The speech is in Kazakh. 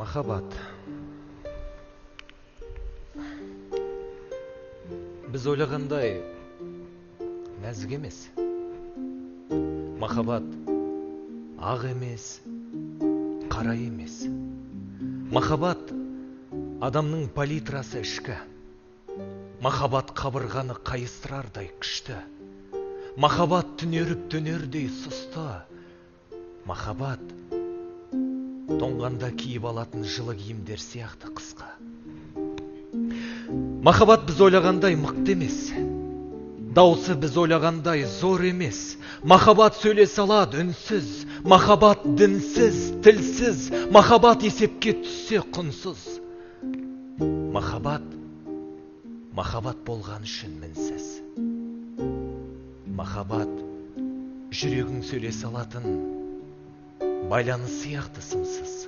Махаббат. Біз ойлағандай нәзік емес. Махаббат ақ емес, қара емес. Махаббат адамның палитрасы ішкі. Махаббат қабырғаны қайыстырардай күшті. Махаббат түнеріп төнердей сұсты. Махаббат тоңғанда киіп алатын жылы киімдер сияқты қысқа. Махаббат біз ойлағандай мықты емес. Дауысы біз ойлағандай зор емес. Махаббат сөйлесе алады үнсіз. Махаббат дінсіз, тілсіз. Махаббат есепке түссе құнсыз. Махаббат болған үшін мінсіз. Махаббат жүрегің сөйлесе алатын байланыс сияқты сымсыз.